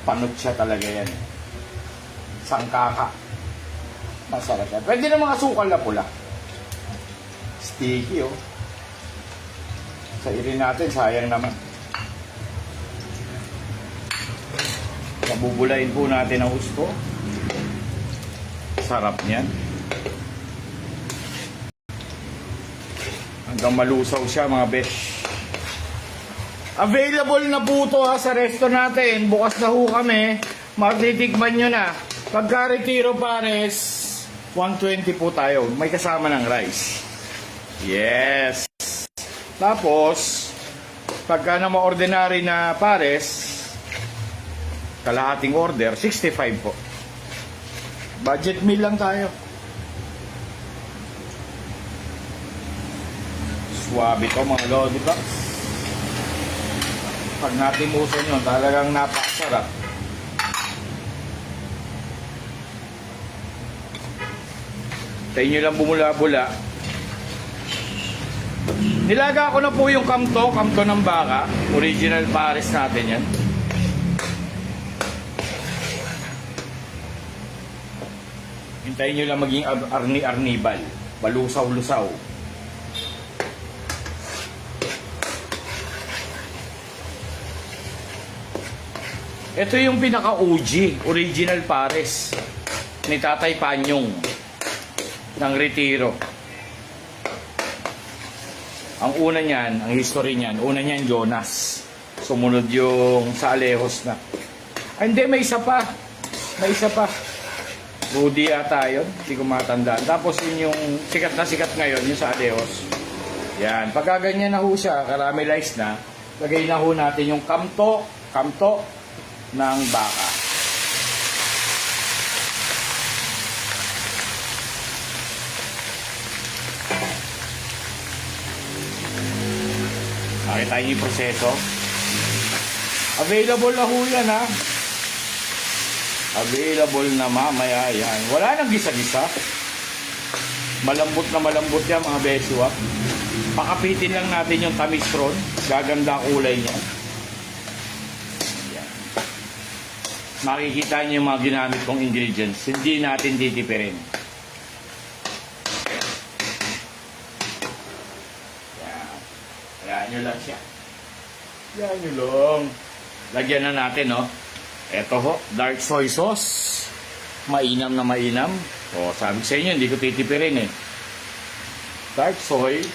Panot siya talaga yan. Sangkaka. Masarap yan. Pwede na mga sukal na pula. Sticky, oh. Sa irin natin, sayang naman. Nabubulain po natin ang gusto. Sarap niyan. Hanggang malusaw siya, mga besh. Available na po ito sa resto natin. Bukas na ho kami. Matitikman nyo na. Pagka Retiro Pares, 120 po tayo. May kasama ng rice. Yes. Tapos, pagka na ma-ordinary na Pares, kalahating order, 65 po. Budget meal lang tayo. Suwabe to mga lollipops. Pag natimusan yun, talagang napakasarap. Tayo nyo lang bumula-bula. Nilaga ko na po yung kamto ng baka. Original Pares natin yan. Hintayin nyo lang maging arni-arnibal. Palusaw-lusaw. Ito yung pinaka-OG, original Pares ni Tatay Panyong ng Retiro. Ang una niyan, ang history niyan, una niyan Jonas. Sumunod yung sa Alejos na. Ay, hindi, may isa pa. May isa pa. Rudy ata yun, hindi ko matandaan. Tapos yun yung sikat na sikat ngayon, yung sa Alejos. Yan, pagka ganyan na ho siya, caramelize na, lagay na ho natin yung kamto ng baka. Nakita niyo yung proseso. Available na ho yan, ha. Available na mamaya yan. Wala nang gisa-gisa. Malambot na malambot yan, mga beso, ha. Pakapitin lang natin yung tamis ron. Gaganda ang kulay niya. Yan. Makikita niyo yung mga ginamit kong ingredients. Hindi natin titipirin. Yan nyo lang siya. Yan nyo lang. Lagyan na natin, no? Eto ho, dark soy sauce. Mainam na mainam. O, sabi sa inyo, hindi ko titipirin eh. Dark soy.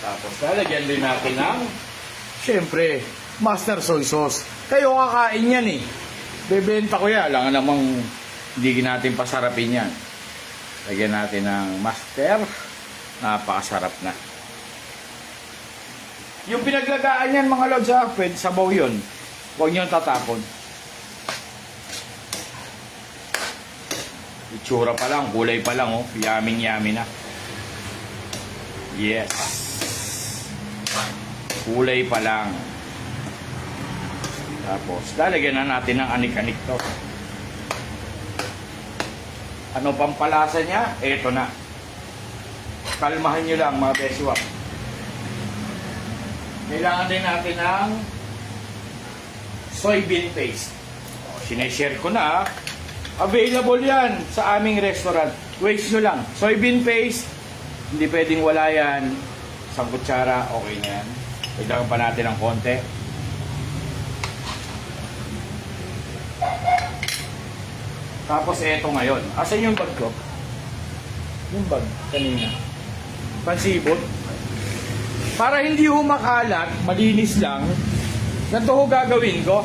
Tapos, lalagyan din natin ng, syempre, master soy sauce. Kayo kakain yan eh. Bebenta ko yan. Alam namang hindi natin pasarapin yan. Lagyan natin ng master. Napakasarap na. Yung pinaglagaan yan, mga lods, ha, pwede sabaw yun. Huwag nyo tatapon. Itsura pa lang, kulay pa lang, oh. Yaming-yami na. Yes. Kulay pa lang. Tapos, lalagyan na natin ng anik-anik to. Ano pampalasa niya? Eto na. Kalmahan nyo lang, mga beswap. Kailangan din natin ng soybean paste. Sineshare ko na. Available yan sa aming restaurant. Waste nyo lang. Soybean paste, hindi pwedeng wala yan. Isang kutsara, okay na yan. Kailangan pa natin ng konti. Tapos eto ngayon. Asan yung bag ko? Yung bag kanina. Pansibot. Para hindi ho makalat, malinis lang, ganito ho gagawin ko.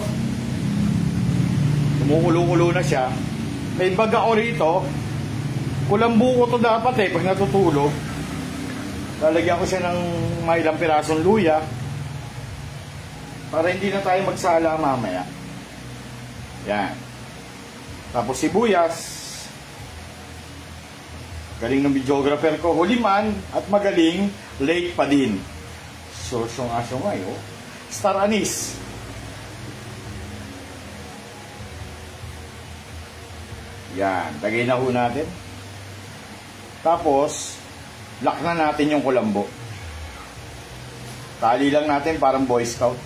Kumukulo-kulo na siya. May baga ko rito. Kulambu ko to dapat eh, pag natutulog. Lalagyan ko siya ng may ilang pirasong luya. Para hindi na tayo magsala mamaya. Yan. Tapos sibuyas. Galing ng videographer ko, huliman at magaling, late pa din. Aso ngayon, star anise. Yan, lagay na ho natin. Tapos, lock na natin yung kulambo. Tali lang natin parang Boy Scout.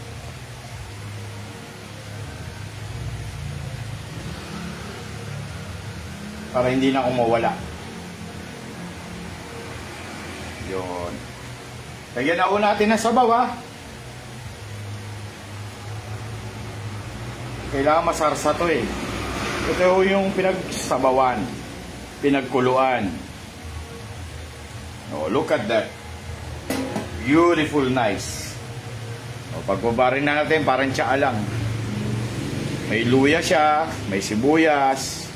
Para hindi na kumawala. Yun. Lagyan na ho natin ng sabaw, ha. Kailangan masarsa to eh. Ito ho yung pinagsabawan, pinagkuluan. Oh, look at that. Beautiful, nice. O, pagbabarin na natin, parang tsaa lang. May luya siya, may sibuyas,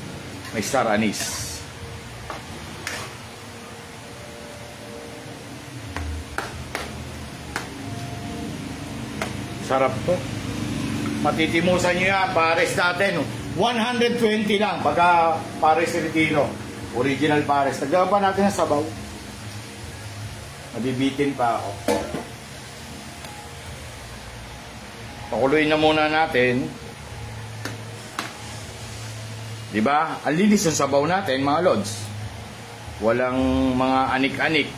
may star anise. Sarap to. Matitimusan nyo yan, pares natin. 120 lang pagka pares Filipino. Original pares. Nagdagan pa natin ng sabaw. Mabibitin pa ako. Pakuluin na muna natin. Diba? Ang linis ng sabaw natin, mga lods. Walang mga anik-anik.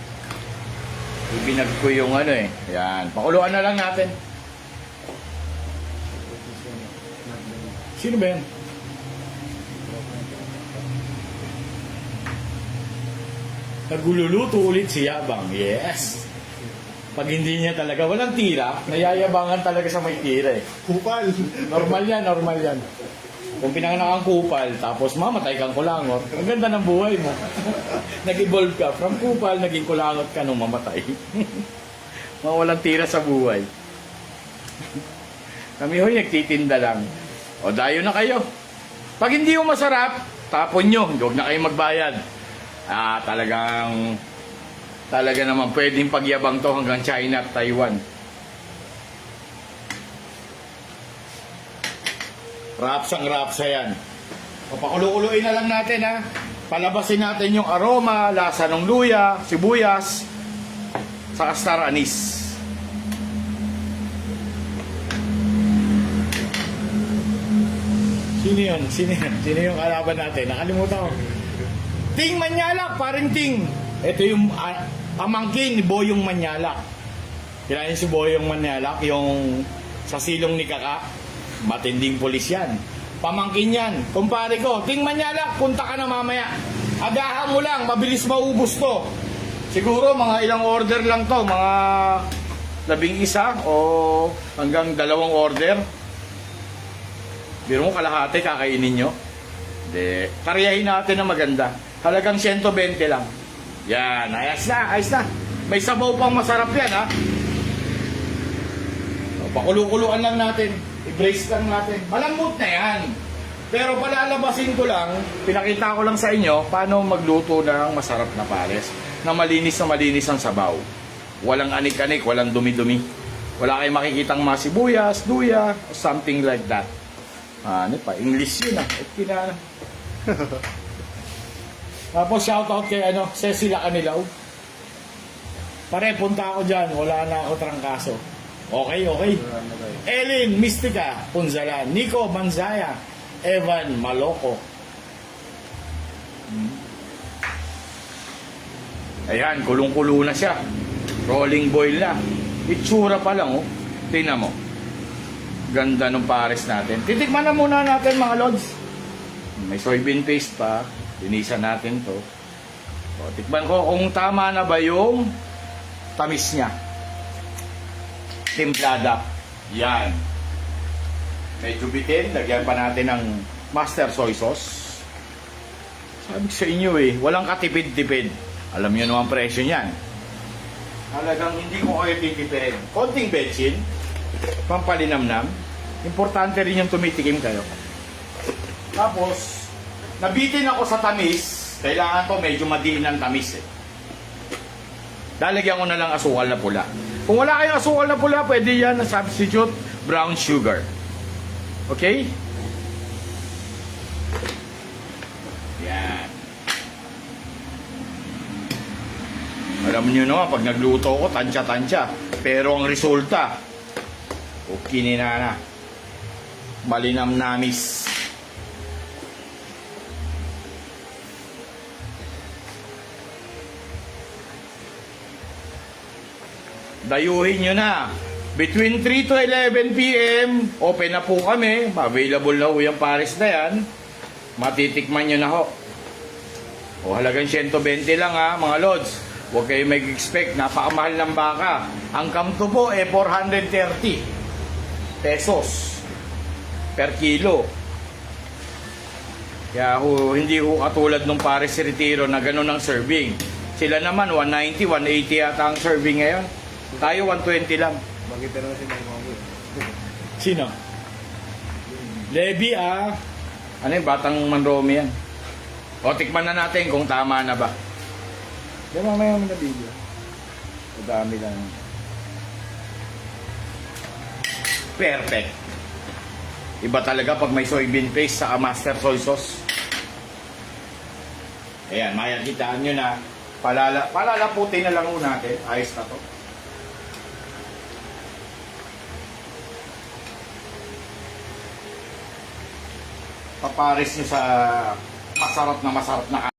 Ibinag ko yung ano eh. Yan. Pakuluan na lang natin. Sino ba yan? Nagluluto ulit si Yabang. Yes. Pag hindi niya talaga, walang tira, nayayabangan talaga sa may tira eh. Kupal. Normal yan, normal yan. Kung pinanganak kang kupal, tapos mamatay kang kulangot, ang ganda ng buhay mo. Nag-evolve ka. From kupal, naging kulangot ka nung mamatay. Mawalang tira sa buhay. Kami hoy, nagtitinda lang. O, dayo na kayo. Pag hindi mo masarap, tapon nyo. Huwag na kayo magbayad. Talaga naman pwedeng pagyabang to hanggang China at Taiwan. Rapsang-rapsa yan. Papakulo-kuloyin na lang natin, ha. Palabasin natin yung aroma, lasa ng luya, sibuyas, saka star anise. Sino yun? Sino yun? Sino yung kalaban natin? Nakalimutan ko. Ting Manyalak, paring Ting. Ito yung pamangkin ni Boyong Manyalak. Kilala niyo si Boyong Manyalak, yung sa silong ni Kaka. Matinding pulis yan. Pamangkin yan. Kumpare ko, Ting Manyalak, punta ka na mamaya. Agahan mo lang, mabilis maubos to. Siguro mga ilang order lang to, mga 11 o hanggang 2 order. Biro mo kalahati kakainin nyo. Hindi. Karyahin natin na maganda. Halagang 120 lang. Yan, ayos na, ayos na. May sabaw pang masarap yan, ha. Pakulu-kuluan lang natin. I-brace lang natin. Malambot na yan. Pero palalabasin ko lang, pinakita ko lang sa inyo paano magluto ng masarap na pares. Na malinis ang sabaw. Walang anik-anik, walang dumi-dumi. Wala kayong makikitang masibuyas, luya, something like that. Ano pa? English yun, ha. Tapos shoutout kay Cecilia Canilaw. Pare, punta ako dyan. Wala na ako trangkaso. Okay, okay. Ellen Mystica Punzalan, Nico Manzaya, Evan Maloko. Ayan, kulong-kulo na siya. Rolling boil na. Itsura pa lang, oh. Tingnan mo. Ganda ng pares natin. Titikman na muna natin, mga lods. May soybean paste pa. Linisan natin to. O, tikman ko kung tama na ba yung tamis niya. Timplada. Yan. Medyo bitin. Lagyan pa natin ng master soy sauce. Sabi sa inyo eh, walang katipid-tipid. Alam nyo naman presyo niyan. Halagang hindi ko kayo titipid. Konting betchin. Pampalinamnam. Importante rin yung tumitikim kayo. Tapos, nabitin ako sa tamis. Kailangan to medyo madiin ang tamis eh. Lalagyan ko na lang asukal na pula. Kung wala kayong asukal na pula, pwede yan na substitute brown sugar. Okay? Yan. Alam nyo naman, pag nagluto ko, tansya-tansya. Pero ang resulta, okay na. Malinamnamis. Dayuhin nyo na. Between 3 to 11 p.m. open na po kami. Available na po yung pares na yan. Matitikman nyo na ho. O halagang 120 lang ha, mga lods. Huwag kayo mag-expect, napakamahal ng baka. Ang kamto po 430 pesos per kilo. Kaya hindi ho katulad nung Paris Retiro na gano'n ang serving. Sila naman 190, 180 yata ang serving ngayon. Tayo 120 lang. Bakit naman si Mangong? Sino? Levi Ano yung batang Manromi yan? O tikman na natin kung tama na ba. Di mamaya mo na video. Madami lang. Perfect. Iba talaga pag may soybean paste sa master soy sauce. Ayan, mayakitaan nyo na. Palalaputin na lang ho natin. Ayos na to. Papares nyo sa masarap na